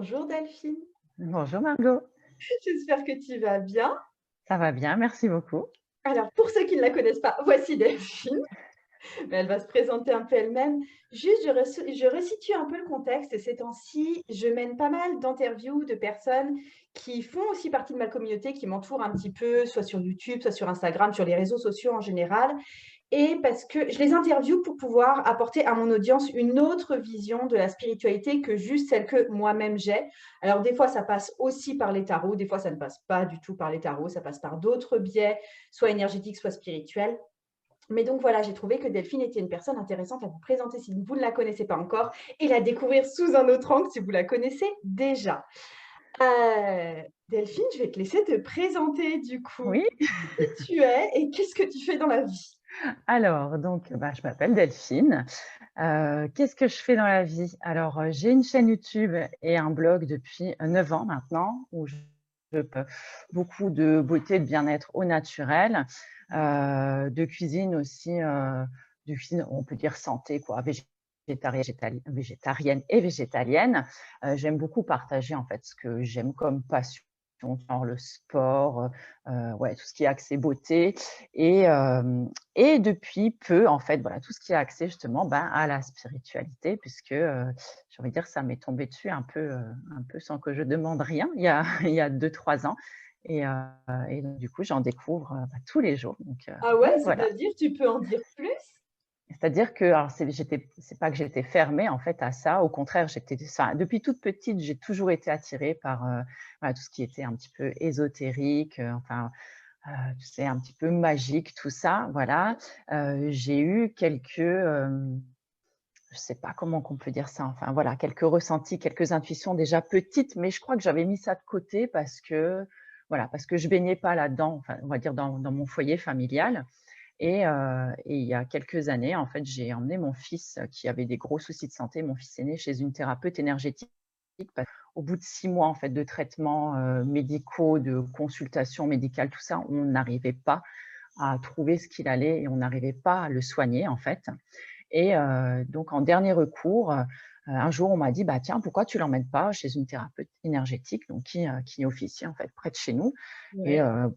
Bonjour Delphine, Bonjour Margot, j'espère que tu vas bien. ça va bien, merci beaucoup. Alors pour ceux qui ne la connaissent pas, voici Delphine, mais elle va se présenter un peu elle-même. Juste, je resitue un peu le contexte et ces temps-ci, je mène pas mal d'interviews de personnes qui font aussi partie de ma communauté, qui m'entourent un petit peu, soit sur YouTube, soit sur Instagram, sur les réseaux sociaux en général. Et parce que je les interviewe pour pouvoir apporter à mon audience une autre vision de la spiritualité que juste celle que moi-même j'ai. Alors, des fois, ça passe aussi par les tarots, des fois, ça ne passe pas du tout par les tarots, ça passe par d'autres biais, soit énergétiques, soit spirituels. Mais donc voilà, j'ai trouvé que Delphine était une personne intéressante à vous présenter si vous ne la connaissez pas encore et la découvrir sous un autre angle si vous la connaissez déjà. Delphine, je vais te laisser te présenter du coup. Oui, Qui tu es et qu'est-ce que tu fais dans la vie? alors je m'appelle Delphine. Qu'est-ce que je fais dans la vie? Alors, j'ai une chaîne YouTube et un blog depuis 9 ans maintenant où je parle beaucoup de beauté, de bien-être au naturel, de cuisine aussi, de cuisine, on peut dire santé quoi, végétarienne et végétalienne. J'aime beaucoup partager en fait ce que j'aime comme passion, genre le sport, ouais, tout ce qui est axé beauté et et depuis peu, en fait, voilà, tout ce qui est axé justement, ben, à la spiritualité puisque, j'ai envie de dire, ça m'est tombé dessus un peu sans que je demande rien, il y a il y a 2-3 ans et heu et donc du coup, j'en découvre, bah, tous les jours Ah ouais, voilà. c'est-à-dire, tu peux en dire plus? C'est-à-dire que alors c'est pas que j'étais fermée en fait à ça, au contraire, depuis toute petite, j'ai toujours été attirée par, voilà, tout ce qui était un petit peu ésotérique, tu sais, un petit peu magique, tout ça, voilà. J'ai eu quelques, je sais pas comment qu'on peut dire ça, enfin voilà, quelques ressentis, quelques intuitions déjà petites, mais je crois que j'avais mis ça de côté parce que, voilà, parce que je baignais pas là-dedans, enfin, on va dire dans mon foyer familial et il y a quelques années, en fait, j'ai emmené mon fils, qui avait des gros soucis de santé, mon fils aîné, chez une thérapeute énergétique. Au bout de 6 mois, en fait, de traitements, médicaux, de consultations médicales, tout ça, on n'arrivait pas à trouver ce qu'il allait et on n'arrivait pas à le soigner, en fait et donc en dernier recours, un jour, on m'a dit: «Bah, tiens, pourquoi tu l'emmènes pas chez une thérapeute énergétique?» donc qui officie, en fait, près de chez nous et Ouais.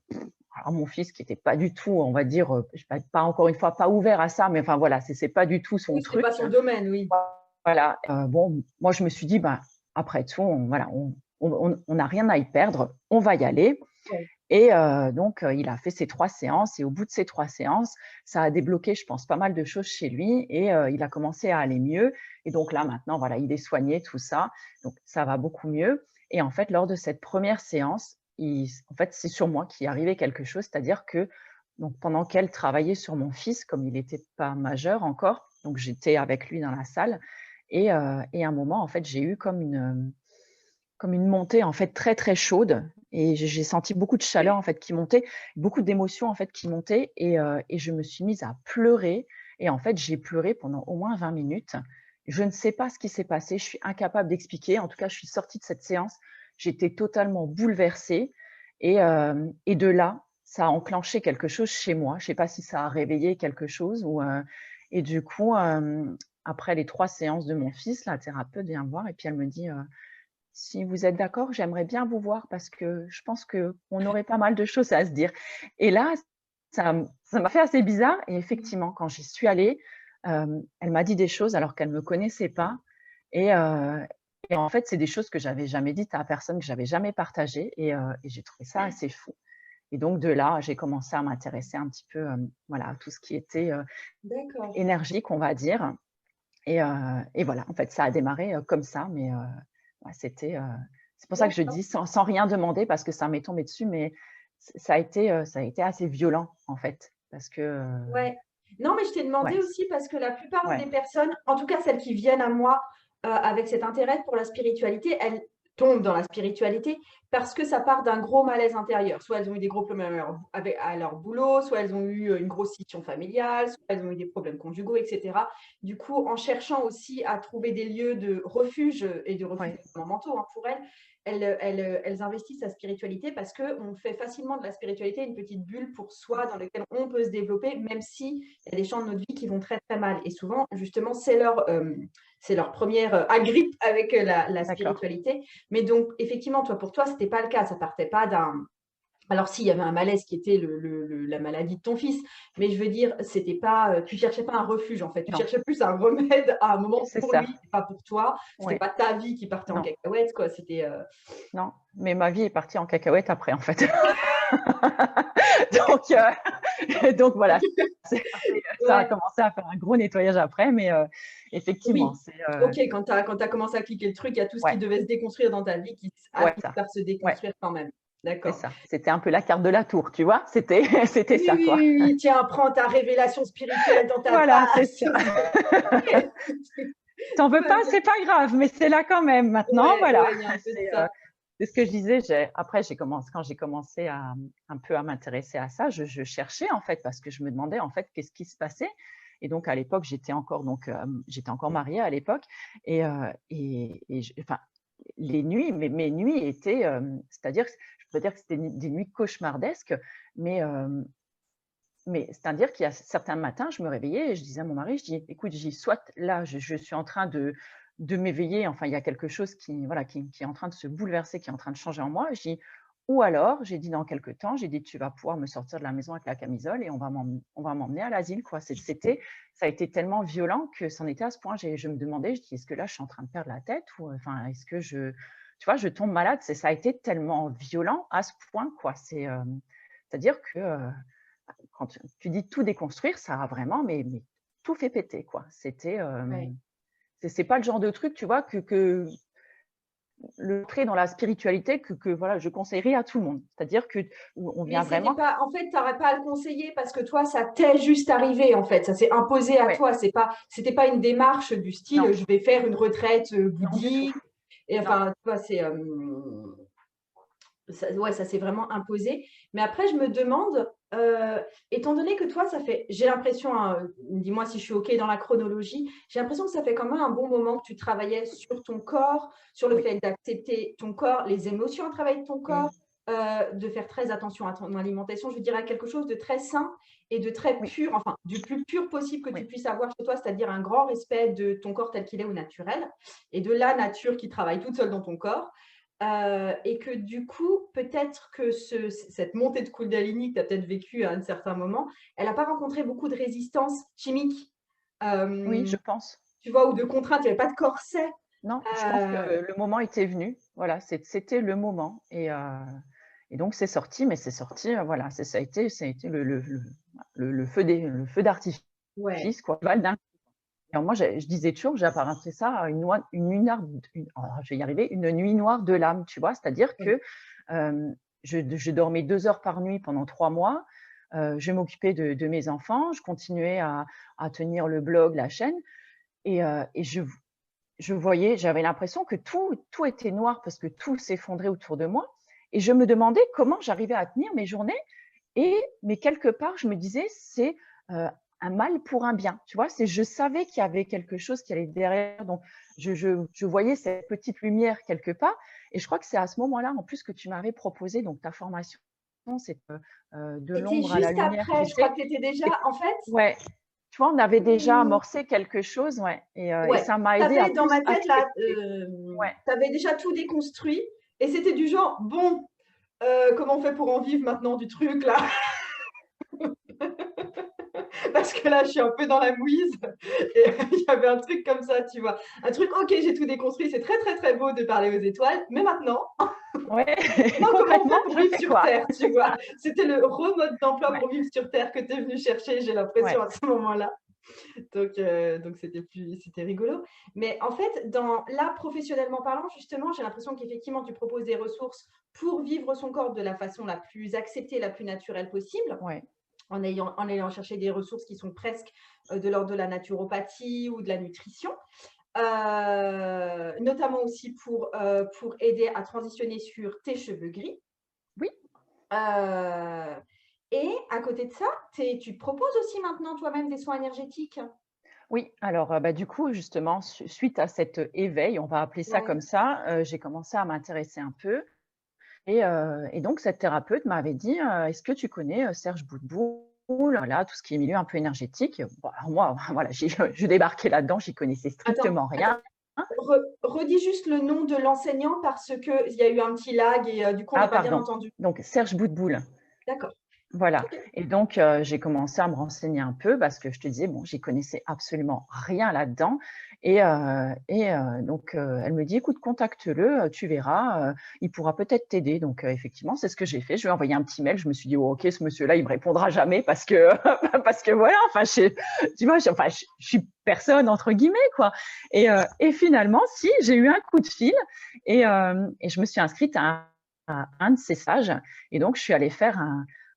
alors mon fils qui était pas du tout, on va dire, je pas encore une fois, pas ouvert à ça, mais enfin voilà, c'est pas du tout son Oui, c'est pas truc. son domaine, oui. Voilà, bon, moi je me suis dit: «Ben, après tout, on n'a rien à y perdre, on va y aller» Ouais. et donc il a fait ses 3 séances et au bout de ces 3 séances, ça a débloqué, je pense, pas mal de choses chez lui et il a commencé à aller mieux et donc là, maintenant, voilà, il est soigné, tout ça, donc ça va beaucoup mieux et en fait, lors de cette première séance, en fait, c'est sur moi qu'il est arrivé quelque chose, c'est-à-dire que, donc pendant qu'elle travaillait sur mon fils, comme il n'était pas majeur encore, donc j'étais avec lui dans la salle et à un moment, en fait, j'ai eu comme une montée, en fait, très, très chaude et j'ai senti beaucoup de chaleur, en fait, qui montait, beaucoup d'émotions, en fait, qui montaient et je me suis mise à pleurer et en fait, j'ai pleuré pendant au moins 20 minutes. Je ne sais pas ce qui s'est passé, je suis incapable d'expliquer. En tout cas, je suis sortie de cette séance, j'étais totalement bouleversée et de là, ça a enclenché quelque chose chez moi. Je ne sais pas si ça a réveillé quelque chose et du coup, après les 3 séances de mon fils, la thérapeute vient me voir et puis elle me dit, si vous êtes d'accord, j'aimerais bien vous voir parce que je pense qu'on aurait pas mal de choses à se dire. Et là, ça m'a fait assez bizarre et Mmh. effectivement, quand j'y suis allée, elle m'a dit des choses alors qu'elle me connaissait pas et heu et en fait, c'est des choses que j'avais jamais dites à personne, que j'avais jamais partagées et j'ai trouvé ça assez fou. Et donc de là, j'ai commencé à m'intéresser un petit peu, voilà, à tout ce qui était, D'accord. énergique, on va dire et voilà, en fait, ça a démarré, comme ça, mais ouais, c'est pour ça que je D'accord. dis sans rien demander parce que ça m'est tombé dessus, mais ça a été assez violent, en fait, parce que, Ouais. Non, mais je t'ai demandé ouais, aussi parce que la plupart ouais, des personnes, en tout cas celles qui viennent à moi, avec cet intérêt pour la spiritualité, elles tombent dans la spiritualité parce que ça part d'un gros malaise intérieur. Soit elles ont eu des gros problèmes à leur boulot, soit elles ont eu, une grosse scission familiale, soit elles ont eu des problèmes conjugaux et cetera. Du coup, en cherchant aussi à trouver des lieux de refuge, et de refuge ouais, notamment mentaux, hein, pour elles, elles investissent la spiritualité parce qu'on fait facilement de la spiritualité une petite bulle pour soi dans laquelle on peut se développer, même s'il y a des champs de notre vie qui vont très très mal. Et souvent, justement, c'est leur première agrippe avec la D'accord. spiritualité. Mais donc, effectivement, pour toi, c'était pas le cas. Ça partait pas d'un. Alors, s'il y avait un malaise qui était la maladie de ton fils, mais je veux dire, c'était pas, tu cherchais pas un refuge en fait, tu Non, cherchais plus un remède à un moment c'est pour lui, ça. pas pour toi. C'était Ouais. pas ta vie qui partait en Non, cacahuète, quoi. C'était. non. Mais ma vie est partie en cacahuète après, en fait. Donc, donc voilà, ça a Ouais, commencé à faire un gros nettoyage après, mais effectivement, oui. c'est Ok, quand t'as commencé à cliquer le truc, il y a tout ce qui ouais, devait se déconstruire dans ta vie qui a ouais, fini ça, par se ouais, déconstruire quand même. c'est D'accord. ça. C'était un peu la carte de la tour, tu vois? C'était c'était Oui, ça, oui, quoi. oui, oui. Tiens, prends ta révélation spirituelle dans ta Voilà, c'est face. ça. Ok. T'en veux Tout va pas, bien. c'est pas grave, mais c'est là quand même maintenant, Ouais, voilà. ouais, il y a un peu de C'est, ça. c'est ce que je disais, après j'ai commencé quand j'ai commencé à un peu à m'intéresser à ça, je cherchais en fait parce que je me demandais en fait qu'est-ce qui se passait et donc à l'époque j'étais encore mariée à l'époque et enfin les nuits, mes nuits étaient, c'est-à-dire que je peux dire que c'était des nuits cauchemardesques, mais c'est-à-dire qu'il y a certains matins, je me réveillais et je disais à mon mari, je dis: «Écoute», je dis: «Soit là, je suis en train de m'éveiller, enfin, il y a quelque chose qui, voilà, qui est en train de se bouleverser, qui est en train de changer en moi». Je dis: «Ou alors», j'ai dit: «Dans quelque temps», j'ai dit: «Tu vas pouvoir me sortir de la maison avec la camisole et on va m'emmener à l'asile», quoi. Ça a été tellement violent que c'en était à ce point. Je me demandais, je dis: «Est-ce que là, je suis en train de perdre la tête ou enfin, est-ce que tu vois, je tombe malade?» Ça a été tellement violent à ce point, quoi. C'est-à-dire que, quand tu dis tout déconstruire, ça a vraiment mais tout fait péter, quoi. C'était, Ouais. c'est pas le genre de truc, tu vois, que le trait dans la spiritualité que voilà, je conseillerais à tout le monde. C'est-à-dire que où on Mais vient c'était vraiment pas, en fait, tu n'aurais pas à le conseiller parce que toi, ça t'est juste arrivé, en fait. Ça s'est imposé à ouais, toi. C'était pas une démarche du style, non, je vais faire une retraite non du tout. bouddhique. Et Non, enfin, tu vois, ouais, ça s'est vraiment imposé. Mais après, je me demande, étant donné que toi, j'ai l'impression, hein, dis-moi si je suis OK dans la chronologie, j'ai l'impression que ça fait quand même un bon moment que tu travaillais sur ton corps, sur le oui. fait d'accepter ton corps, les émotions à travers ton corps, Mmh. de faire très attention à ton alimentation. Je dirais quelque chose de très sain et de très Oui, pur, enfin, du plus pur possible que tu oui. puisses avoir chez toi, c'est-à-dire un grand respect de ton corps tel qu'il est au naturel et de la nature qui travaille toute seule dans ton corps. Et que du coup, peut-être que cette montée de Kundalini que tu as peut-être vécue à un certain moment, elle n'a pas rencontré beaucoup de résistance chimique, Oui, euh, je pense. tu vois, ou de contraintes, il n'y avait pas de corset. Non, je pense que Euh, le moment était venu. Voilà, c'était le moment et donc c'est sorti, mais c'est sorti, voilà, ça a été le feu ouais, d'artifice, quoi, Val d'un. Alors moi, je disais toujours, j'apparentais ça à je vais y arriver, une nuit noire de l'âme, tu vois? C'est-à-dire ouais. que, je dormais 2 heures par nuit pendant 3 mois, je m'occupais de mes enfants, je continuais à tenir le blog, la chaîne et je voyais, j'avais l'impression que tout était noir parce que tout s'effondrait autour de moi et je me demandais comment j'arrivais à tenir mes journées mais quelque part, je me disais: «C'est, heu, un mal pour un bien», tu vois? Je savais qu'il y avait quelque chose qui allait derrière, donc je voyais cette petite lumière quelque part et je crois que c'est à ce moment-là, en plus, que tu m'avais proposé donc ta formation, c'est, «De C'était l'ombre à la juste lumière», après, tu je crois sais? que tu étais déjà, Et en fait, ouais, tu vois, on avait déjà mmh, amorcé quelque chose, ouais et ouais, ça m'a tu aidé à avais dans plus ma tête là, accepter. Ouais, tu avais déjà tout déconstruit et c'était du genre, bon, comment on fait pour en vivre maintenant du truc là? Parce que là, je suis un peu dans la mouise et il y avait un truc comme ça, tu vois? Un truc: «OK, j'ai tout déconstruit, c'est très, très, très beau de parler aux étoiles, mais maintenant, ouais, comment on concrètement, fait pour je vivre fais sur quoi? terre?» tu vois? C'était le remode d'emploi Ouais, pour vivre sur terre que tu es venu chercher, j'ai ouais, l'impression à ce moment-là. Donc c'était rigolo. Mais en fait, là, professionnellement parlant, justement, j'ai l'impression qu'effectivement, tu proposes des ressources pour vivre son corps de la façon la plus acceptée, la plus naturelle possible ouais. en allant chercher des ressources qui sont presque de l'ordre de la naturopathie ou de la nutrition, notamment aussi pour aider à transitionner sur tes cheveux gris. Oui. Euh, et à côté de ça, tu proposes aussi maintenant toi-même des soins énergétiques. Oui, alors, bah, du coup, justement, suite à cet éveil, on va appeler ça Ouais. comme ça, j'ai commencé à m'intéresser un peu et donc cette thérapeute m'avait dit: «Est-ce que tu connais, Serge Boutboul?» Voilà, tout ce qui est milieu un peu énergétique. Bon, alors moi, voilà, je débarquais là-dedans, j'y connaissais Attends, strictement attends, rien. redis juste le nom de l'enseignant parce qu'il y a eu un petit lag et du coup, on Ah n'a pas bien pardon, entendu. donc Serge Boutboul. D'accord. Voilà OK. et donc j'ai commencé à me renseigner un peu parce que je te disais, bon, j'y connaissais absolument rien là-dedans donc elle me dit: «Écoute, contacte-le, tu verras, il pourra peut-être t'aider». Donc effectivement, c'est ce que j'ai fait. Je lui ai envoyé un petit mail. Je me suis dit: «Oh OK, ce monsieur-là, il me répondra jamais parce que parce que voilà, enfin, tu vois, je suis "personne" entre guillemets, quoi» et finalement, si, j'ai eu un coup de fil et je me suis inscrite à un de ces stages et donc je suis allée faire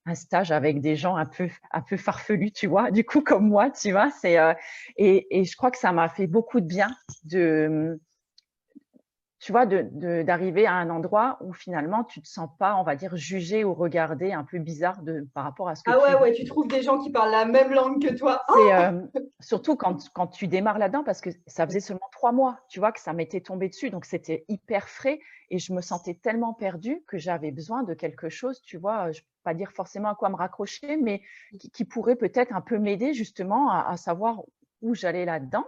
un stage avec des gens un peu farfelus, tu vois? Du coup, comme moi, tu vois? Et je crois que ça m'a fait beaucoup de bien de, tu vois, d'arriver à un endroit où finalement tu te sens pas, on va dire, jugé ou regardé un peu bizarre par rapport à ce que Ah ouais, tu vis. ouais, tu trouves des gens qui parlent la même langue que toi. C'est, Oh! surtout quand tu démarres là-dedans parce que ça faisait seulement 3 mois, tu vois, que ça m'était tombé dessus, donc c'était hyper frais et je me sentais tellement perdue que j'avais besoin de quelque chose, tu vois, je peux pas dire forcément à quoi me raccrocher, mais qui pourrait peut-être un peu m'aider justement à savoir où j'allais là-dedans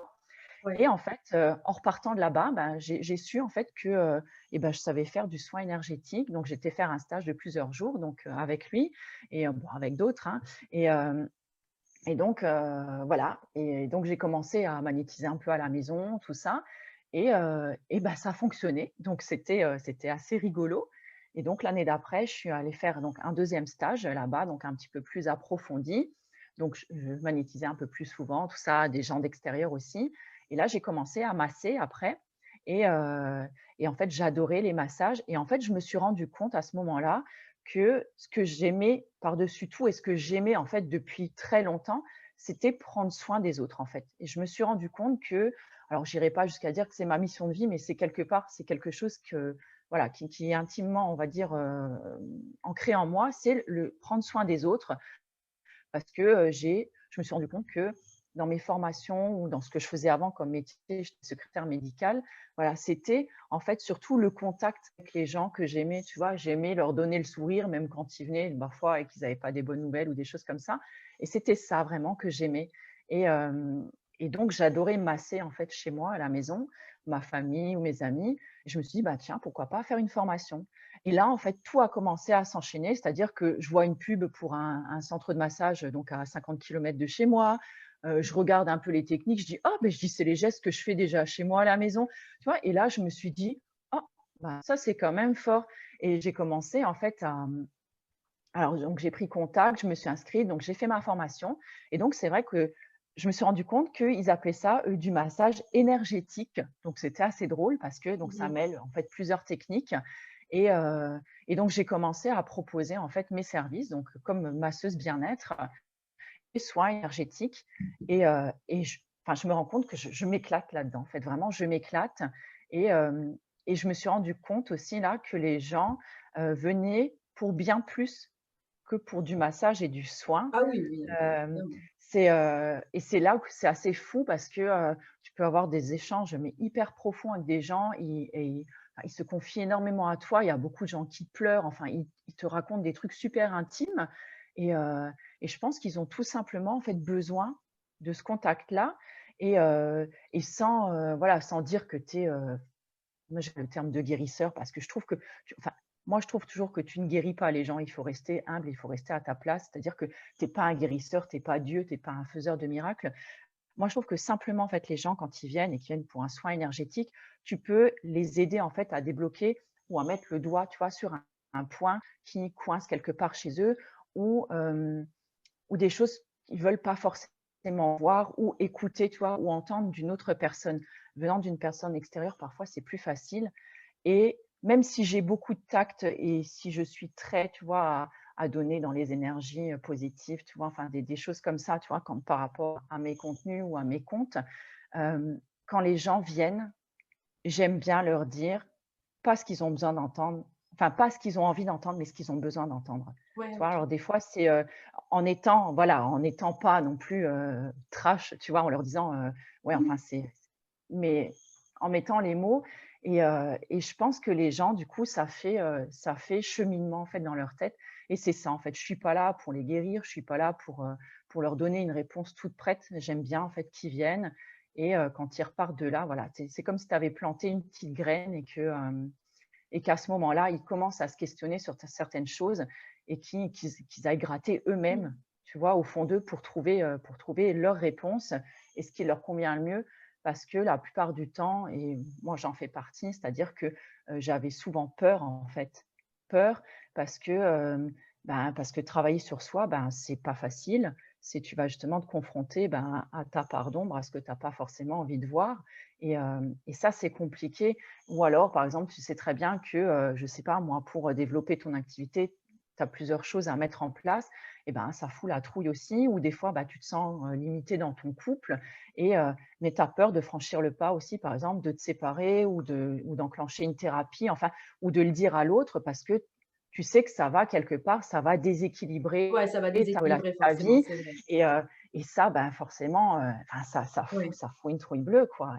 Ouais. et en fait, en repartant de là-bas, ben, j'ai su en fait que, et ben, je savais faire du soin énergétique, donc j'étais faire un stage de plusieurs jours donc avec lui et bon avec d'autres, hein et hem et donc voilà et donc j'ai commencé à magnétiser un peu à la maison, tout ça et bah, ça fonctionnait. Donc c'était assez rigolo et donc l'année d'après, je suis allée faire donc un deuxième stage là-bas, donc un petit peu plus approfondi. Donc je magnétisais un peu plus souvent, tout ça, des gens d'extérieur aussi et là, j'ai commencé à masser après et heu et en fait, j'adorais les massages et en fait, je me suis rendu compte à ce moment-là que ce que j'aimais par-dessus tout et ce que j'aimais en fait depuis très longtemps, c'était prendre soin des autres en fait. Et je me suis rendu compte que, alors j'irai pas jusqu'à dire que c'est ma mission de vie, mais c'est quelque part, c'est quelque chose que voilà, qui est intimement, on va dire, ancré en moi, c'est le prendre soin des autres parce que, je me suis rendu compte que dans mes formations ou dans ce que je faisais avant comme métier, j'étais secrétaire médicale, voilà, c'était en fait surtout le contact avec les gens que j'aimais, tu vois? J'aimais leur donner le sourire même quand ils venaient parfois et qu'ils n'avaient pas des bonnes nouvelles ou des choses comme ça et c'était ça vraiment que j'aimais et hem et donc j'adorais masser en fait chez moi à la maison, ma famille ou mes amis et je me suis dit: «Bah, tiens, pourquoi pas faire une formation?» Et là, en fait, tout a commencé à s'enchaîner, c'est-à-dire que je vois une pub pour un centre de massage, donc à 50 kilomètres de chez moi. Je regarde un peu les techniques, je dis: «Oh, ben je dis: «C'est les gestes que je fais déjà chez moi à la maison», tu vois? Et là, je me suis dit: «Oh, bah, ça, c'est quand même fort» et j'ai commencé en fait alors donc j'ai pris contact, je me suis inscrite, donc j'ai fait ma formation et donc c'est vrai que je me suis rendu compte qu'ils appelaient ça, du massage énergétique. Donc c'était assez drôle parce que donc ça Mmh. mêle en fait plusieurs techniques et heu et donc j'ai commencé à proposer en fait mes services, donc comme masseuse bien-être et soins énergétiques et je me rends compte que je m'éclate là-dedans. En fait, vraiment, je m'éclate et hem et je me suis rendu compte aussi là que les gens, venaient pour bien plus que pour du massage et du soin. Ah oui, oui, Hem, évidemment. et c'est là où c'est assez fou parce que, tu peux avoir des échanges, mais hyper profonds avec des gens, ils se confient énormément à toi. Il y a beaucoup de gens qui pleurent, enfin, ils te racontent des trucs super intimes et heu et je pense qu'ils ont tout simplement, en fait, besoin de ce contact-là et sans, voilà, sans dire que tu es, moi, j'ai le terme de guérisseur parce que je trouve que enfin, moi, je trouve toujours que tu ne guéris pas les gens. Il faut rester humble, il faut rester à ta place. C'est-à-dire que tu es pas un guérisseur, tu es pas Dieu, tu es pas un faiseur de miracles. Moi, je trouve que simplement, en fait, les gens, quand ils viennent et qu'ils viennent pour un soin énergétique, tu peux les aider, en fait, à débloquer ou à mettre le doigt, tu vois, sur un point qui coince quelque part chez eux ou des choses qu'ils veulent pas forcément voir ou écouter, tu vois, ou entendre d'une autre personne. Venant d'une personne extérieure, parfois, c'est plus facile et même si j'ai beaucoup de tact et si je suis très, tu vois, à donner dans les énergies, positives, tu vois? Enfin des choses comme ça, tu vois? Comme par rapport à mes contenus ou à mes comptes, quand les gens viennent, j'aime bien leur dire pas ce qu'ils ont besoin d'entendre, enfin pas ce qu'ils ont envie d'entendre, mais ce qu'ils ont besoin d'entendre. Ouais, Tu vois, OK. alors des fois, c'est en étant, voilà, en n'étant pas non plus trash, tu vois, en leur disant, ouais, Mmh. enfin, mais en mettant les mots et je pense que les gens, du coup, ça fait cheminement, en fait, dans leur tête et c'est ça, en fait. Je suis pas là pour les guérir, je suis pas là pour leur donner une réponse toute prête. J'aime bien, en fait, qu'ils viennent et quand ils repartent de là, voilà, c'est comme si tu avais planté une petite graine et qu'à ce moment-là, ils commencent à se questionner sur certaines choses et qu'ils aillent gratter Mmh. eux-mêmes, tu vois, au fond d'eux pour trouver leur réponse et ce qui leur convient le mieux. Parce que la plupart du temps, et moi j'en fais partie, c'est-à-dire que j'avais souvent peur en fait. Peur parce que travailler sur soi, c'est pas facile. C'est tu vas justement te confronter à ta part d'ombre, à ce que tu n'as pas forcément envie de voir. Et ça, c'est compliqué. Ou alors, par exemple, tu sais très bien que, je ne sais pas moi, pour développer ton activité, tu as plusieurs choses à mettre en place et ça fout la trouille aussi ou des fois, tu te sens, limité dans ton couple mais tu as peur de franchir le pas aussi, par exemple, de te séparer ou d'enclencher une thérapie, enfin, ou de le dire à l'autre parce que tu sais que ça va quelque part, ça va Ouais, déséquilibrer ça va ta relation, déséquilibrer ta forcément, vie c'est vrai. et ça, forcément, enfin Ouais. ça fout une trouille bleue, quoi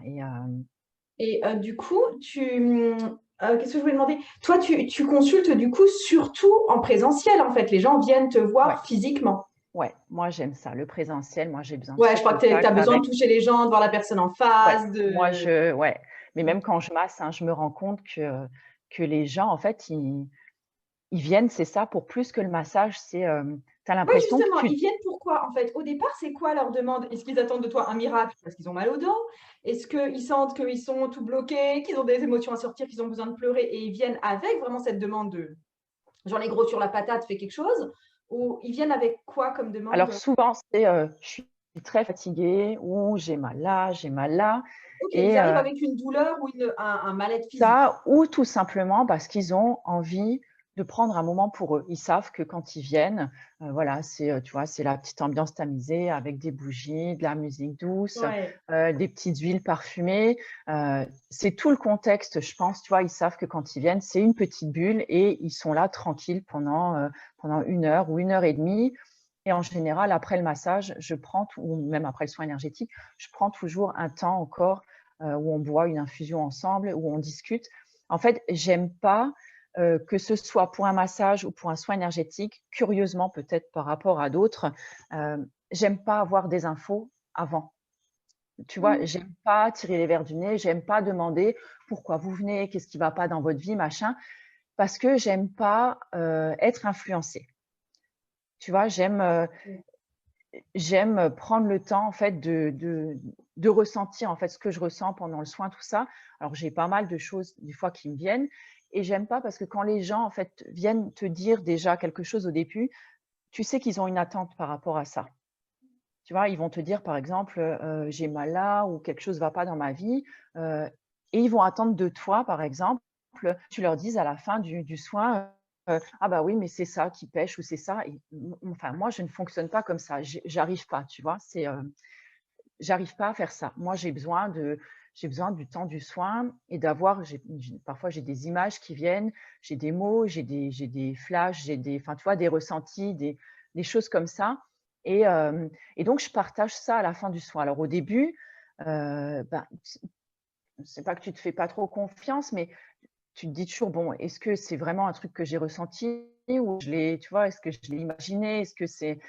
Et du coup, qu'est-ce que je voulais demander? Toi, tu consultes du coup surtout en présentiel, en fait? Les gens viennent te ouais, voir physiquement? ouais, moi j'aime ça, le présentiel, moi j'ai besoin de Ouais, ce je crois que tu as contact besoin de avec toucher les gens, de voir la personne en ouais, face, moi de je ouais, mais OK. même quand je masse, hein, je me rends compte que les gens en fait, ils viennent, c'est ça, pour plus que le massage, tu as Ouais, l'impression que justement, tu ils viennent pourquoi, en fait? Au départ, c'est quoi leur demande? Est-ce qu'ils attendent de toi un miracle parce qu'ils ont mal aux dents? Est-ce qu'ils sentent qu'ils sont tout bloqués, qu'ils ont des émotions à sortir, qu'ils ont besoin de pleurer et ils viennent avec vraiment cette demande de: «J'en ai gros sur la patate, fais quelque chose», ou ils viennent avec quoi comme alors demande? souvent c'est, «Je suis très fatiguée» ou «J'ai mal là, j'ai mal là» OK, ils et arrivent avec une douleur ou un mal-être physique. ça ou tout simplement parce qu'ils ont envie de prendre un moment pour eux. Ils savent que quand ils viennent, voilà, tu vois, c'est la petite ambiance tamisée avec des bougies, de la musique douce, Ouais. des petites huiles parfumées. C'est tout le contexte, je pense, tu vois? Ils savent que quand ils viennent, c'est une petite bulle et ils sont là tranquilles pendant 1 heure ou 1 heure et demie. Et en général, après le massage, je prends ou même après le soin énergétique, je prends toujours un temps encore où on boit une infusion ensemble, où on discute. En fait, j'aime pas que ce soit pour un massage ou pour un soin énergétique, curieusement peut-être par rapport à d'autres, j'aime pas avoir des infos avant. Tu vois, Mmh. j'aime pas tirer les verres du nez, j'aime pas demander pourquoi vous venez, qu'est-ce qui va pas dans votre vie, machin, parce que j'aime pas être influencée. Tu vois, Mmh. j'aime prendre le temps en fait de ressentir en fait ce que je ressens pendant le soin, tout ça. Alors j'ai pas mal de choses des fois qui me viennent et j'aime pas parce que quand les gens en fait viennent te dire déjà quelque chose au début, tu sais qu'ils ont une attente par rapport à ça. Tu vois? Ils vont te dire par exemple, «J'ai mal là» ou «Quelque chose va pas dans ma vie», heu et ils vont attendre de toi par exemple, tu leur dises à la fin du soin, «Ah bah oui, mais c'est ça qui pêche» ou «C'est ça» et enfin moi je ne fonctionne pas comme ça, j'arrive pas, tu vois? J'arrive pas à faire ça. Moi j'ai besoin du temps du soin et d'avoir parfois j'ai des images qui viennent, j'ai des mots, j'ai des flashs, j'ai des enfin tu vois, des ressentis, des choses comme ça et donc je partage ça à la fin du soin. Alors au début, c'est pas que tu te fais pas trop confiance, mais tu te dis toujours: «Bon, est-ce que c'est vraiment un truc que j'ai ressenti ou je l'ai tu vois, est-ce que je l'ai imaginé? Est-ce que c'est»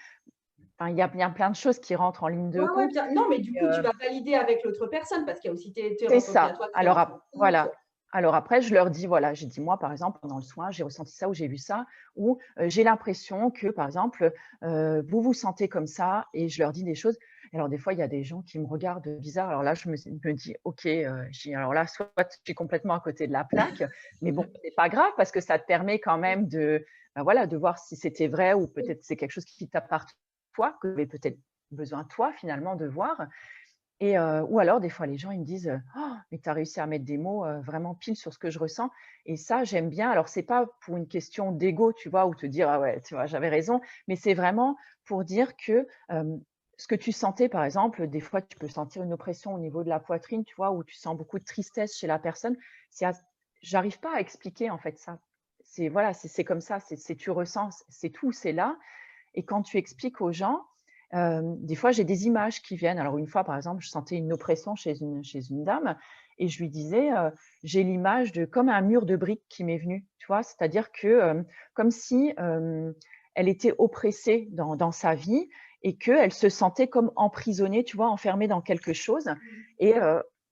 enfin il y a plein de choses qui rentrent en ligne de Ouais, ouais, compte bien non, mais du et coup, tu vas valider avec l'autre personne parce qu'il y a aussi tes c'est ressentis à ça. toi que tu Alors rentres en compte. voilà. Alors après, je leur dis, voilà, j'ai dit: «Moi, par exemple, pendant le soin, j'ai ressenti ça ou j'ai vu ça» ou «J'ai l'impression que, par exemple, vous vous sentez comme ça» et je leur dis des choses. Et alors des fois, il y a des gens qui me regardent bizarre. Alors là, je me dis: «OK», je dis: «Alors là, soit je suis complètement à côté de la plaque, mais bon, c'est pas grave parce que ça te permet quand même voilà, de voir si c'était vrai ou peut-être c'est quelque chose qui t'appartient toi, que tu avais peut-être besoin toi, finalement, de voir». Et ou alors des fois les gens ils me disent, «Oh mais tu as réussi à mettre des mots, vraiment pile sur ce que je ressens» et ça j'aime bien. Alors c'est pas pour une question d'ego, tu vois? Ou te dire: «Ah ouais, tu vois, j'avais raison», mais c'est vraiment pour dire que, ce que tu sentais par exemple, des fois tu peux sentir une oppression au niveau de la poitrine, tu vois? Ou tu sens beaucoup de tristesse chez la personne. C'est à J'arrive pas à expliquer en fait ça. voilà, c'est comme ça, tu ressens, c'est tout, c'est là. Et quand tu expliques aux gens, des fois, j'ai des images qui viennent. Alors une fois, par exemple, je sentais une oppression chez une dame et je lui disais, «J'ai l'image de comme un mur de briques qui m'est venu», tu vois? C'est-à-dire que, comme si, elle était oppressée dans sa vie et qu'elle se sentait comme emprisonnée, tu vois? Enfermée dans quelque chose et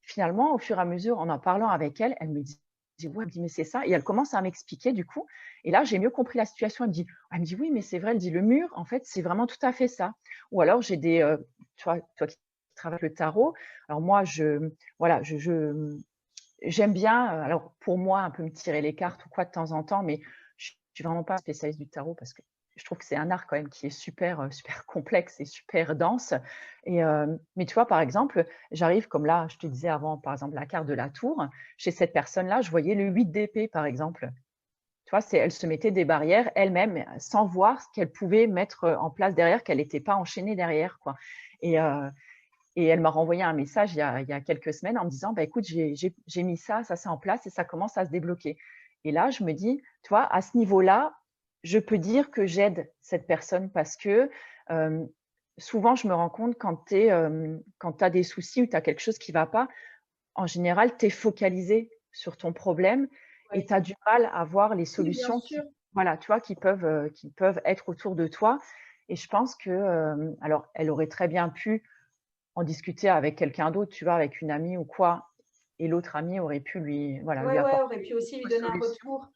finalement, au fur et à mesure, en parlant avec elle, elle me dit «Ouais», elle me dit: «Mais c'est ça» et elle commence à m'expliquer du coup et là, j'ai mieux compris la situation. Elle me dit: «Oui, mais c'est vrai», elle dit: «Le mur, en fait, c'est vraiment tout à fait ça». Ou alors j'ai des, tu vois, toi qui travailles le tarot, alors moi voilà, j'aime bien, alors pour moi, un peu me tirer les cartes ou quoi de temps en temps, mais je suis vraiment pas spécialiste du tarot parce que je trouve que c'est un art quand même qui est super, super complexe et super dense et mais tu vois, par exemple, j'arrive comme là, je te disais avant, par exemple, la carte de la tour, chez cette personne-là, je voyais le 8 d'épée, par exemple. Tu vois, elle se mettait des barrières elle-même, sans voir ce qu'elle pouvait mettre, en place derrière, qu'elle n'était pas enchaînée derrière, quoi et heu et elle m'a renvoyé un message il y a quelques semaines en me disant: «Bah, écoute, j'ai mis ça, ça c'est en place et ça commence à se débloquer» et là, je me dis: «Tu vois, à ce niveau-là, je peux dire que j'aide cette personne» parce que, hem, souvent, je me rends compte quand tu as des soucis ou tu as quelque chose qui ne va pas, en général, tu es focalisé sur ton problème et Ouais. tu as du mal à voir les Oui, bien solutions sûr. voilà, tu vois, qui peuvent être autour de toi et je pense que, alors elle aurait très bien pu en discuter avec quelqu'un d'autre, tu vois, avec une amie ou quoi et l'autre amie aurait pu lui Ouais, ouais, apporter aurait pu aussi lui d'autres donner un solutions. retour.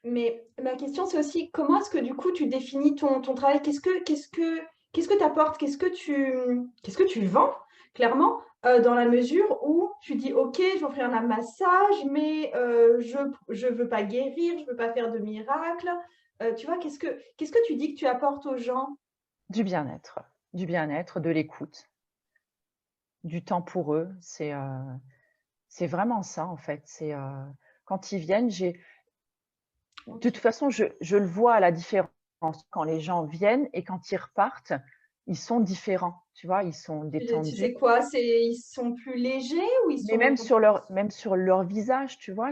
Mais ma question, c'est aussi comment est-ce que du coup tu définis ton travail? Qu'est-ce que tu apportes? Qu'est-ce que tu vends clairement, dans la mesure où tu dis: «OK, je vais offrir un massage, mais je veux pas guérir, je veux pas faire de miracle». Tu vois? Qu'est-ce que tu dis que tu apportes aux gens? Du bien-être, de l'écoute, du temps pour eux, c'est vraiment ça en fait. Quand ils viennent, de toute OK. façon, je le vois à la différence quand les gens viennent et quand ils repartent, ils sont différents, tu vois? Ils sont détendus, C'est quoi? Ils sont plus légers ou ils mais sont au contraire même sur leur visage, tu vois?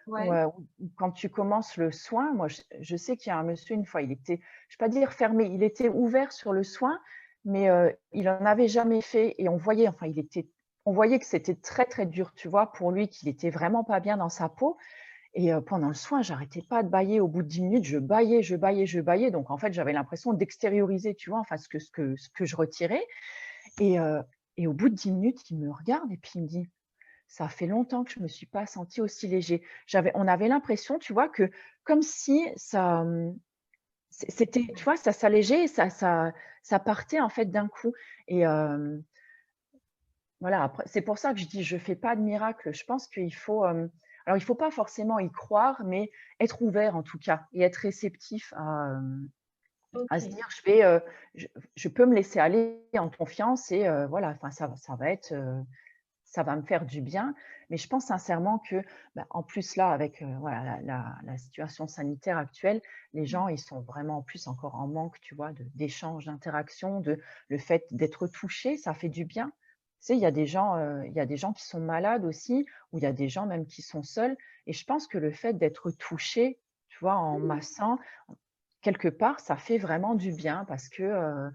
ouais, Ou quand tu commences le soin, moi je sais qu'il y a un monsieur une fois, il était, je vais pas dire fermé, il était ouvert sur le soin, mais il en avait jamais fait et on voyait, enfin on voyait que c'était très, très dur, tu vois? Pour lui, qu'il était vraiment pas bien dans sa peau et pendant le soin, j'arrêtais pas de bâiller. Au bout de 10 minutes, je bâillais, je bâillais, je bâillais. Donc en fait, j'avais l'impression d'extérioriser, tu vois? Enfin ce que je retirais et heu et au bout de 10 minutes, il me regarde et puis il me dit: «Ça fait longtemps que je me suis pas sentie aussi léger». On avait l'impression, tu vois, que comme si ça, c'était, tu vois, ça s'allégeait et ça partait en fait d'un coup et voilà, après c'est pour ça que je dis: «Je fais pas de miracle». Je pense qu'il faut, alors il faut pas forcément y croire, mais être ouvert en tout cas et être réceptif à se OK. dire: je je peux me laisser aller en confiance et voilà, enfin ça va être, ça va me faire du bien». Mais je pense sincèrement que, bah, en plus là avec, voilà la situation sanitaire actuelle, les Mmh. gens ils sont vraiment en plus encore en manque, tu vois, d'échanges, d'interactions, le fait d'être touché, ça fait du bien. Tu sais, il y a des gens qui sont malades aussi, ou il y a des gens même qui sont seuls et je pense que le fait d'être touché, tu vois, en massant, quelque part, ça fait vraiment du bien parce que,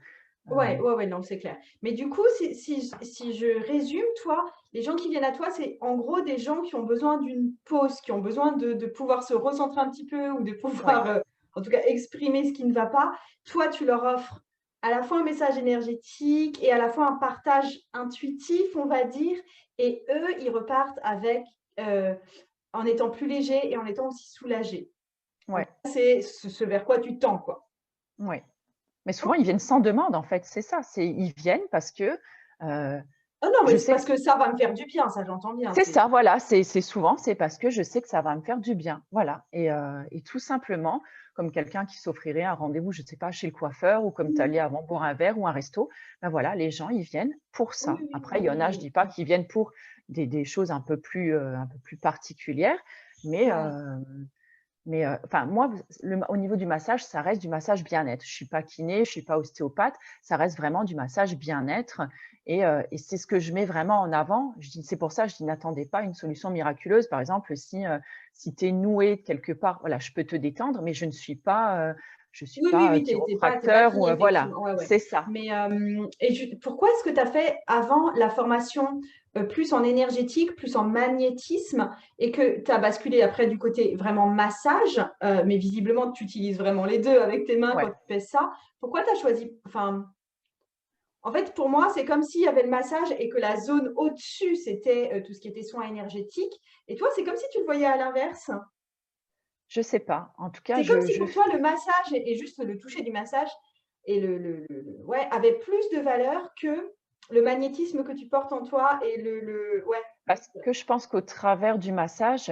Ouais, ouais, ouais, non, c'est clair. Mais du coup, si je résume, toi, les gens qui viennent à toi, c'est en gros des gens qui ont besoin d'une pause, qui ont besoin de pouvoir se recentrer un petit peu ou de ouais, pouvoir, en tout cas exprimer ce qui ne va pas. Toi, tu leur offres à la fois un message énergétique et à la fois un partage intuitif, on va dire, et eux, ils repartent avec, en étant plus légers et en étant aussi soulagés. En ouais, c'est ce vers quoi tu tends, quoi. ouais. Mais souvent, ils OK. viennent sans demande, en fait, c'est ça. Ils viennent parce que, heu, Ah non, mais je c'est sais parce que que ça va me faire du bien, ça j'entends bien, c'est c'est ça, voilà, c'est souvent, c'est parce que je sais que ça va me faire du bien, voilà et tout simplement, comme quelqu'un qui s'offrirait un rendez-vous, je ne sais pas, chez le coiffeur ou comme tu mmh. allais avant boire un verre ou un resto, ben voilà, les gens, ils viennent pour Oui, ça. oui, Après, il oui, y en a, je oui. dis pas qu'ils viennent pour des choses un peu plus particulières, mais Ouais. Mais enfin, moi, au niveau du massage, ça reste du massage bien-être. Je suis pas kiné, je suis pas ostéopathe, ça reste vraiment du massage bien-être et c'est ce que je mets vraiment en avant. Je dis c'est pour ça, je dis: «N'attendez pas une solution miraculeuse». Par exemple, si tu es noué quelque part, voilà, je peux te détendre, mais je suis Oui, oui, pas, oui, tu pas chiropracteur kiné, ou voilà, effectivement. Ouais, ouais. c'est ça. Mais pourquoi est-ce que tu as fait avant la formation plus en énergétique, plus en magnétisme, et que tu as basculé après du côté vraiment massage, mais visiblement tu utilises vraiment les deux avec tes mains quand Ouais. tu fais ça. Pourquoi tu as choisi, enfin, en fait, pour moi, c'est comme s'il y avait le massage et que la zone au-dessus, c'était tout ce qui était soins énergétiques. Et toi, c'est comme si tu le voyais à l'inverse. Je sais pas. En tout cas, C'est comme si je pour toi, le massage et juste le toucher du massage et ouais, avait plus de valeur que le magnétisme que tu portes en toi et ouais. parce que je pense qu'au travers du massage,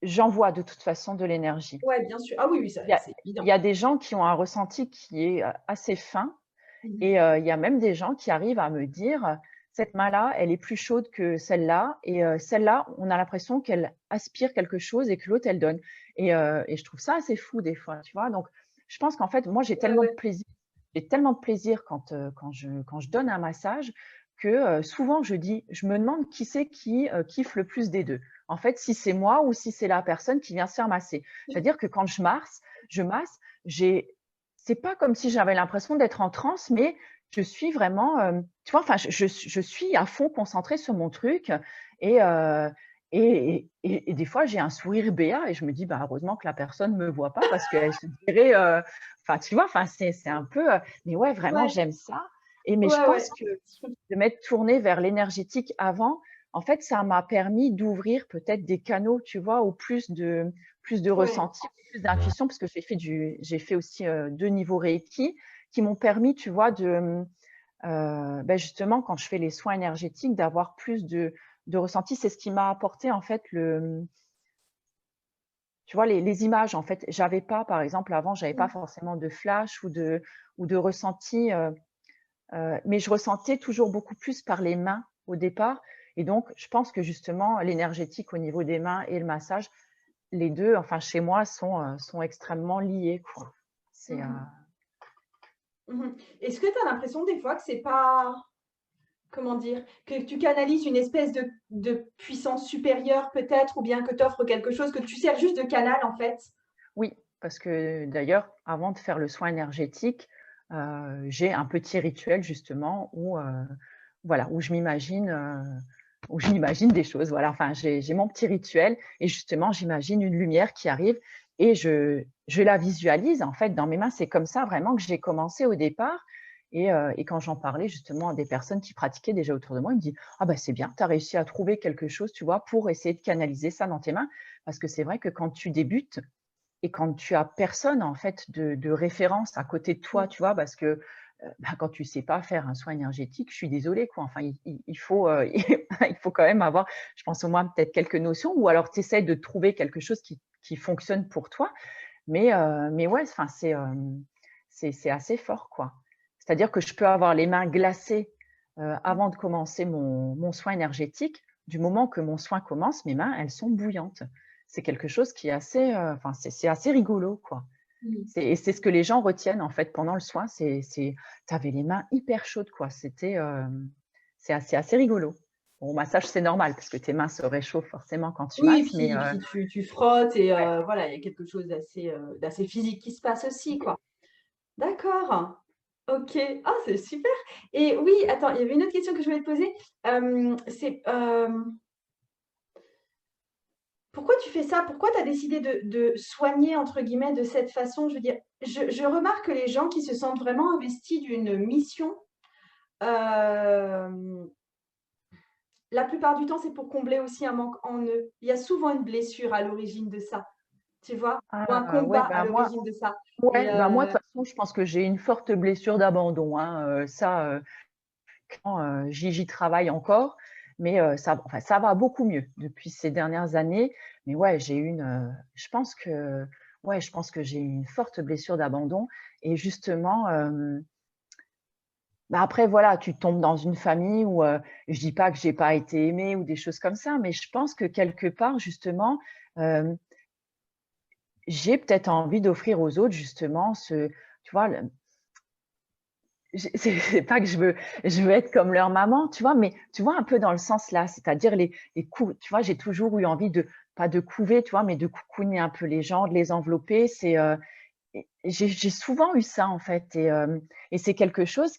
j'envoie de toute façon de l'énergie. Ouais, bien sûr. Ah oui, oui, ça, Il y a c'est il évident. y a des gens qui ont un ressenti qui est, assez fin Mmh. et il y a même des gens qui arrivent à me dire: «Cette main-là, elle est plus chaude que celle-là et celle-là, on a l'impression qu'elle aspire quelque chose et que l'autre, elle donne» et je trouve ça assez fou des fois, tu vois? Donc je pense qu'en fait, moi, Ouais, ouais. j'ai tellement de plaisir quand je donne un massage que, souvent je me demande qui c'est qui, kiffe le plus des 2. En fait, si c'est moi ou si c'est la personne qui vient se faire masser. C'est-à-dire que quand je masse, j'ai c'est pas comme si j'avais l'impression d'être en transe, mais je suis vraiment, tu vois? Enfin, je suis à fond concentrée sur mon truc et heu et des fois, j'ai un sourire béat et je me dis: «Bah, heureusement que la personne ne me voit pas parce qu'elle se dirait, enfin, tu vois? Enfin, c'est un peu, mais ouais, vraiment, Ouais, j'aime ça mais je ouais, ouais. pense que de m'être tournée vers l'énergétique avant, en fait, ça m'a permis d'ouvrir peut-être des canaux, tu vois? Ou plus de Ouais. ressenti, plus d'intuition parce que j'ai fait aussi, 2 niveaux Reiki qui m'ont permis, tu vois, justement quand je fais les soins énergétiques, d'avoir plus de ressenti. C'est ce qui m'a apporté en fait tu vois, les images en fait. J'avais pas, par exemple, avant, j'avais pas Mmh. forcément de flash ou de ressenti, mais je ressentais toujours beaucoup plus par les mains au départ et donc je pense que justement l'énergétique au niveau des mains et le massage, les 2, enfin chez moi sont extrêmement liés, quoi. C'est, Mmh mh. Mmh. Est-ce que tu as l'impression des fois que c'est pas, comment dire? Que tu canalises une espèce de puissance supérieure peut-être, ou bien que tu offres quelque chose, que tu sers juste de canal en fait? oui, parce que d'ailleurs, avant de faire le soin énergétique, j'ai un petit rituel justement voilà, où je m'imagine des choses, voilà. Enfin, j'ai mon petit rituel et justement, j'imagine une lumière qui arrive et je la visualise, en fait, dans mes mains. C'est comme ça vraiment que j'ai commencé au départ et quand j'en parlais justement à des personnes qui pratiquaient déjà autour de moi, ils me disent: «Ah bah, c'est bien, tu as réussi à trouver quelque chose, tu vois, pour essayer de canaliser ça dans tes mains». Parce que c'est vrai que quand tu débutes et quand tu as personne en fait de référence à côté de toi, Mmh. tu vois? Parce que, quand tu sais pas faire un soin énergétique, je suis désolée quoi, enfin il faut, il faut quand même avoir, je pense au moins peut-être quelques notions ou alors tu essaies de trouver quelque chose qui fonctionne pour toi. Mais ouais, enfin c'est assez fort quoi. C'est-à-dire que je peux avoir les mains glacées, avant de commencer mon soin énergétique. Du moment que mon soin commence, mes mains, elles sont bouillantes. C'est quelque chose qui est assez, enfin c'est assez rigolo quoi. Mmh. C'est ce que les gens retiennent en fait pendant le soin, tu avais les mains hyper chaudes quoi. C'est assez rigolo. Bon, au massage, c'est normal parce que tes mains se réchauffent forcément quand tu Oui, masses, mais puis tu frottes et ouais. voilà, il y a quelque chose d'assez physique qui se passe aussi, quoi. D'accord. OK. Ah, c'est super. Et oui, attends, il y avait une autre question que je voulais te poser. C'est, pourquoi tu fais ça? Pourquoi tu as décidé de «soigner» entre guillemets de cette façon? Je veux dire, je remarque que les gens qui se sentent vraiment investis d'une mission, hem, la plupart du temps, c'est pour combler aussi un manque en eux. Il y a souvent une blessure à l'origine de ça. Tu vois? Ou un Ah ouais, combat à l'origine de ça. Et moi de toute façon, je pense que j'ai une forte blessure d'abandon, hein, ça, clairement, j'y travaille encore, mais ça va beaucoup mieux depuis ces dernières années. Mais ouais, je pense que j'ai une forte blessure d'abandon et justement, bah, après voilà, tu tombes dans une famille où, je dis pas que j'ai pas été aimée ou des choses comme ça, mais je pense que quelque part justement, hem j'ai peut-être envie d'offrir aux autres justement tu vois, c'est pas que je veux être comme leur maman, tu vois, mais tu vois un peu dans le sens là, c'est-à-dire les coups, tu vois, j'ai toujours eu envie de, pas de couver, tu vois, mais de coucouner un peu les gens, de les envelopper. J'ai souvent eu ça en fait, et c'est quelque chose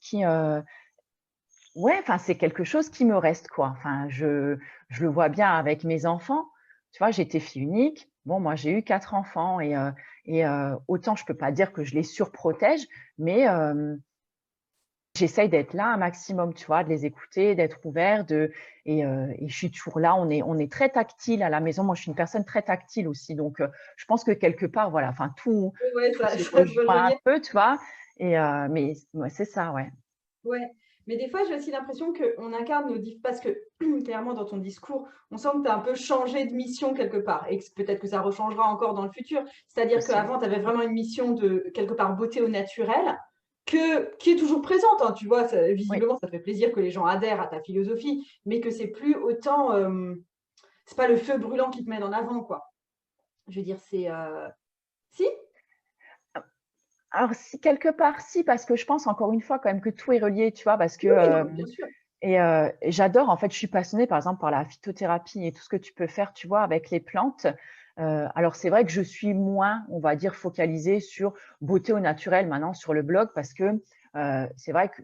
ouais, enfin c'est quelque chose qui me reste quoi. Enfin, je le vois bien avec mes enfants. Tu vois, j'étais fille unique. Bon, moi j'ai eu 4 enfants autant je peux pas dire que je les surprotège, mais j'essaye d'être là un maximum, tu vois, de les écouter, d'être ouvert, et je suis toujours là. On est très tactile à la maison. Moi, je suis une personne très tactile aussi, donc je pense que quelque part, voilà, enfin Ouais, tout se ça se rejoint un rejoignait. peu, tu vois. Mais ouais, c'est ça, ouais. Ouais, mais des fois, j'ai aussi l'impression qu'on incarne parce que clairement, dans ton discours, on sent que tu as un peu changé de mission quelque part et que peut-être que ça rechangera encore dans le futur. C'est-à-dire Possible. qu'avant, tu avais vraiment une mission de quelque part beauté au naturel qui est toujours présente, hein, tu vois, Oui. visiblement, ça fait plaisir que les gens adhèrent à ta philosophie, mais que c'est plus autant, c'est pas le feu brûlant qui te met en avant, quoi. Je veux dire, c'est si? Alors, si quelque part, si, parce que je pense encore une fois quand même que tout est relié, tu vois, parce que Oui, oui, non, mais bien sûr. et j'adore, en fait, je suis passionnée par exemple par la phytothérapie et tout ce que tu peux faire, tu vois, avec les plantes. Alors c'est vrai que je suis moins, on va dire, focalisée sur beauté au naturel maintenant sur le blog parce que c'est vrai que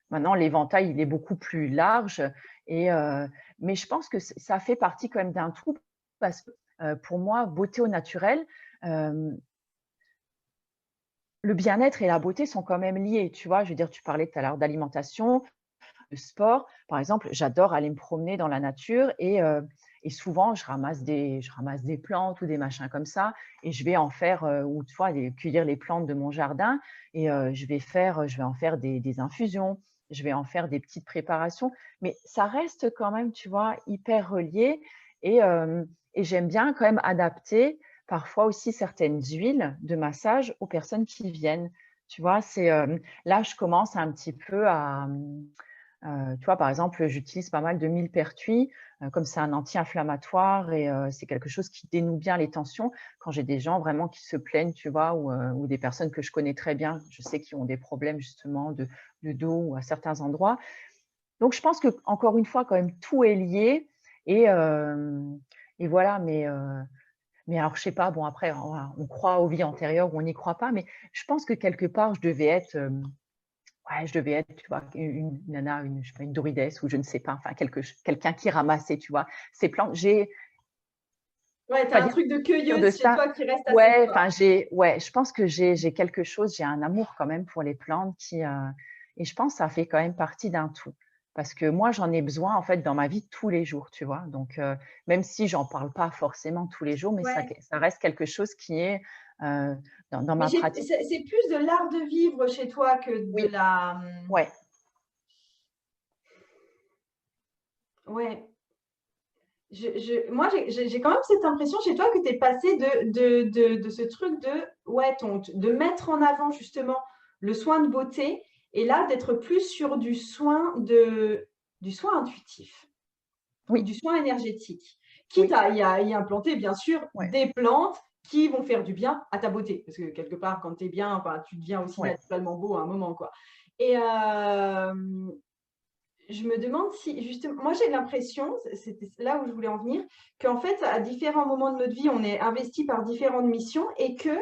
maintenant l'éventail il est beaucoup plus large mais je pense que ça fait partie quand même d'un tout parce que pour moi, beauté au naturel, euh, le bien-être et la beauté sont quand même liés, tu vois. Je veux dire, tu parlais tout à l'heure d'alimentation, de sport. Par exemple, j'adore aller me promener dans la nature et souvent, je ramasse des plantes ou des machins comme ça et je vais en faire, ou tu vois, cueillir les plantes de mon jardin et je vais en faire des infusions, je vais en faire des petites préparations. Mais ça reste quand même, tu vois, hyper relié et j'aime bien quand même adapter parfois aussi certaines huiles de massage aux personnes qui viennent. Tu vois, là, je commence un petit peu tu vois, par exemple, j'utilise pas mal de millepertuis, comme c'est un anti-inflammatoire et c'est quelque chose qui dénoue bien les tensions. Quand j'ai des gens vraiment qui se plaignent, tu vois, ou des personnes que je connais très bien, je sais qui ont des problèmes justement de dos ou à certains endroits. Donc je pense que encore une fois, quand même, tout est lié et hem et voilà, mais alors je sais pas, bon après, on croit aux vies antérieures ou on n'y croit pas, mais je pense que quelque part, je devais être, ouais, je devais être, tu vois, une nana, je sais pas, une Dorides ou je ne sais pas, enfin quelqu'un qui ramassait, tu vois, ces plantes. J'ai Ouais, tu pas as un dire truc de sûr de cueilleuse chez ça. toi qui reste assez Ouais, fort. enfin ouais, je pense que j'ai quelque chose, j'ai un amour quand même pour les plantes et je pense que ça fait quand même partie d'un tout. Parce que moi, j'en ai besoin en fait dans ma vie tous les jours, tu vois. Donc même si j'en parle pas forcément tous les jours, mais Ouais. ça reste quelque chose qui est dans Mais ma pratique. c'est plus de l'art de vivre chez toi que de Oui, la. ouais, Ouais. Moi, j'ai quand même cette impression chez toi que tu es passé de ce truc ouais, de mettre en avant justement le soin de beauté et là d'être plus sur du soin intuitif ou oui, du soin énergétique. Quitte oui, à y implanter, bien sûr, ouais, des plantes qui vont faire du bien à ta beauté. Parce que quelque part, quand tu es bien, enfin, tu deviens aussi ouais. naturellement beau à un moment, quoi. Et je me demande si, justement, moi j'ai l'impression, c'était là où je voulais en venir, qu'en fait, à différents moments de notre vie, on est investi par différentes missions et que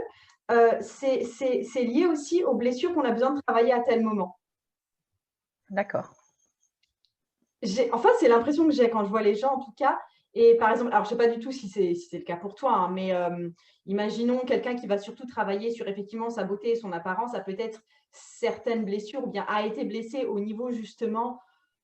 c'est lié aussi aux blessures qu'on a besoin de travailler à tel moment. D'accord. Enfin, c'est l'impression que j'ai quand je vois les gens, en tout cas. Et par exemple, alors je sais pas du tout si c'est le cas pour toi, hein, mais imaginons quelqu'un qui va surtout travailler sur effectivement sa beauté et son apparence, a peut-être certaines blessures ou bien a été blessé au niveau justement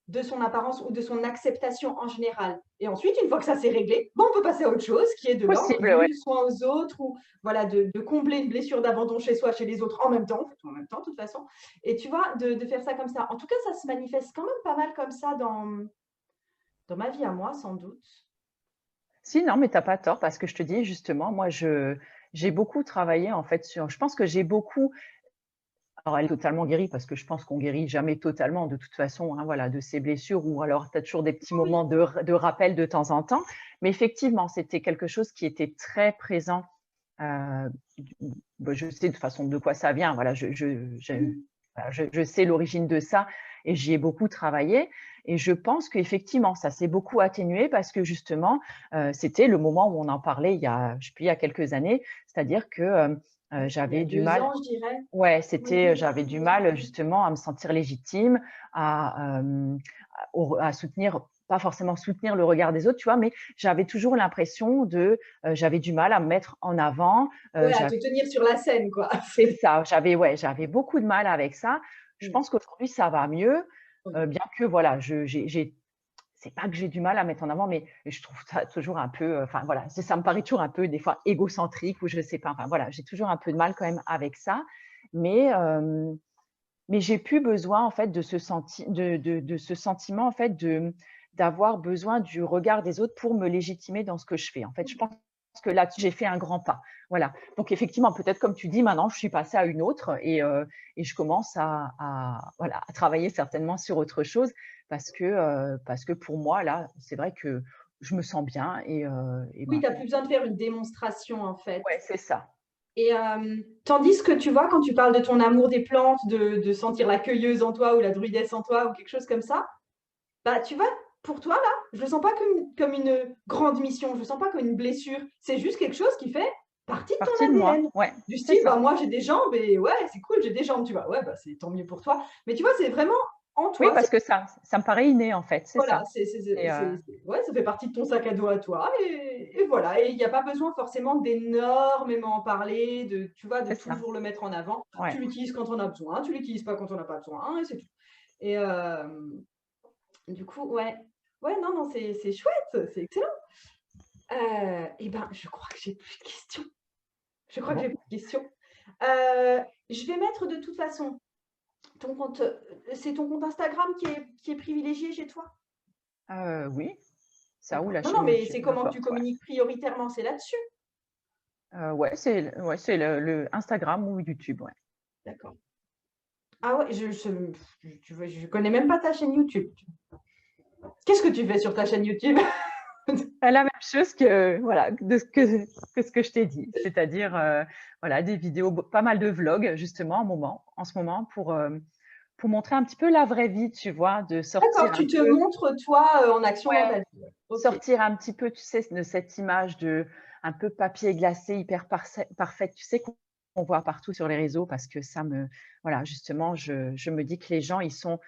de son apparence ou de son acceptation en général. Et ensuite, une fois que ça s'est réglé, bon, on peut passer à autre chose qui est de l'ordre Possible, ouais. du soin aux autres ou voilà, de combler une blessure d'abandon chez soi, chez les autres en même temps, en même temps, de toute façon. Et tu vois, de faire ça comme ça. En tout cas, ça se manifeste quand même pas mal comme ça dans ma vie à moi, sans doute. Si, non, mais tu as pas tort parce que je te dis justement, moi, j'ai beaucoup travaillé en fait je pense que j'ai beaucoup, alors elle est totalement guérie parce que je pense qu'on guérit jamais totalement de toute façon, hein, voilà, de ces blessures ou alors tu as toujours des petits Oui, moments de rappel de temps en temps. Mais effectivement, c'était quelque chose qui était très présent Heu, je sais de toute façon de quoi ça vient, voilà, voilà, je sais l'origine de ça et j'y ai beaucoup travaillé et je pense qu'effectivement ça s'est beaucoup atténué parce que justement, c'était le moment où on en parlait il y a, je sais plus, il y a quelques années. C'est-à-dire que, Il y a j'avais du 2 mal. ans, je dirais. Ouais, Oui. j'avais du mal justement à me sentir légitime, à, à soutenir, pas forcément soutenir le regard des autres, tu vois? Mais j'avais toujours l'impression de, j'avais du mal à me mettre en avant, Ouais, à j'avais te tenir sur la scène, quoi. c'est ça, j'avais beaucoup de mal avec ça. Je Mmh. pense qu'aujourd'hui ça va mieux, Oui. bien que voilà, j'ai c'est pas que j'ai du mal à mettre en avant, mais je trouve ça toujours un peu, enfin voilà, ça me paraît toujours un peu des fois égocentrique ou je sais pas, enfin voilà, j'ai toujours un peu de mal quand même avec ça. Mais, mais j'ai plus besoin en fait de ce sentiment en fait d'avoir besoin du regard des autres pour me légitimer dans ce que je fais. En fait, je pense que là-dessus, j'ai fait un grand pas. Voilà. Donc effectivement, peut-être comme tu dis, maintenant je suis passée à une autre et je commence voilà, à travailler certainement sur autre chose parce que pour moi, là, c'est vrai que je me sens bien et Oui, tu as maintenant plus besoin de faire une démonstration, en fait. ouais, c'est ça. Et tandis que tu vois, quand tu parles de ton amour des plantes, de sentir la cueilleuse en toi ou la druidesse en toi ou quelque chose comme ça, bah, tu vois, pour toi, là, je le sens pas comme une grande mission, je le sens pas comme une blessure. C'est juste quelque chose qui fait partie de Partie de ton moi, ADN. ouais, Du c'est style, bah, ça. moi, j'ai des jambes et ouais, c'est cool, j'ai des jambes, tu vois? Ouais, bah, c'est tant mieux pour toi. Mais tu vois, c'est vraiment en Oui, toi, parce que ça me paraît inné en fait, c'est voilà, ça. Et ouais, ça fait partie de ton sac à dos à toi et voilà et il y a pas besoin forcément d'énormément en parler, de tu vois, de c'est ça, toujours le mettre en avant. ouais. Tu l'utilises quand on a besoin, tu l'utilises pas quand on n'a pas besoin et c'est tout et du coup, ouais. Ouais, non, non, c'est chouette, c'est excellent. Et ben, je crois que j'ai plus de questions. Je crois que j'ai Bon, plus de questions. Je vais mettre de toute façon ton compte, c'est ton compte Instagram qui est privilégié chez toi? oui, ça ou D'accord. la Non, non, chaîne mais YouTube, c'est comment que tu n'importe, ouais. communiques prioritairement, c'est là-dessus? Ouais, c'est le Instagram ou YouTube, ouais. D'accord. Ah ouais, tu vois, je connais même pas ta chaîne YouTube. Qu'est-ce que tu fais sur ta chaîne YouTube? La même chose que voilà, de ce que je t'ai dit, c'est-à-dire, voilà, des vidéos, pas mal de vlogs justement en ce moment pour montrer un petit peu la vraie vie, tu vois? De D'accord, sortir un tu te peu montres toi, en action dans ouais, ta vie, ouais. OK. sortir un petit peu, tu sais, de cette image de un peu papier glacé hyper parfaite, tu sais, qu'on voit partout sur les réseaux parce que voilà, justement, je me dis que les gens, ils sont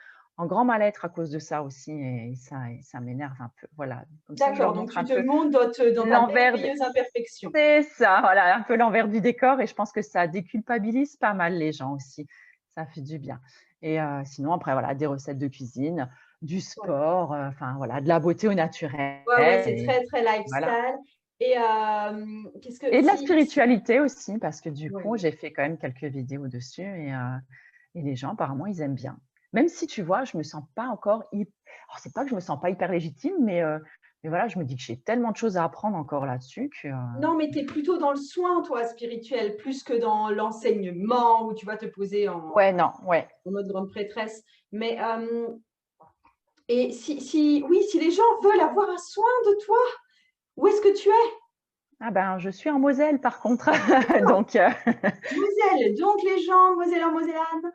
en grand mal-être à cause de ça aussi et ça m'énerve un peu. Voilà, comme ça, je leur D'accord, donc montre tu un te peu montres dans ta l'envers de merveilleuse imperfection. c'est ça, voilà, un peu l'envers du décor et je pense que ça déculpabilise pas mal les gens aussi. Ça fait du bien et sinon après voilà, des recettes de cuisine, du Ouais. sport, enfin voilà, de la beauté au naturel Ouais, ouais, c'est et très, très voilà lifestyle et qu'est-ce que et de la si spiritualité aussi parce que du coup, ouais. j'ai fait quand même quelques vidéos dessus et les gens apparemment ils aiment bien. Même si tu vois, je me sens pas encore alors c'est pas que je me sens pas hyper légitime, mais voilà, je me dis que j'ai tellement de choses à apprendre encore là-dessus que, Non, mais tu es plutôt dans le soin, toi, spirituel, plus que dans l'enseignement où tu vas te poser ouais, non, ouais. en mode grande prêtresse. Mais et oui, si les gens veulent avoir un soin de toi, où est-ce que tu es? Ah ben, je suis en Moselle par contre, D'accord, donc Moselle. Donc les gens, Mosellans, Mosellanes,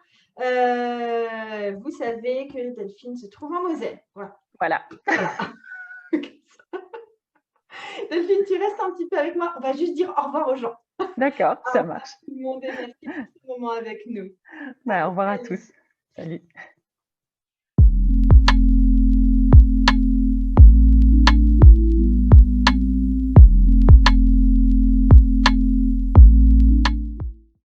vous savez que Delphine se trouve en Moselle. Voilà, voilà. voilà. Delphine, tu restes un petit peu avec moi. On va juste dire au revoir aux gens. D'accord, Au ça revoir marche. tout le monde et merci pour ce moment avec nous. Bah, au revoir à Salut. tous. Salut.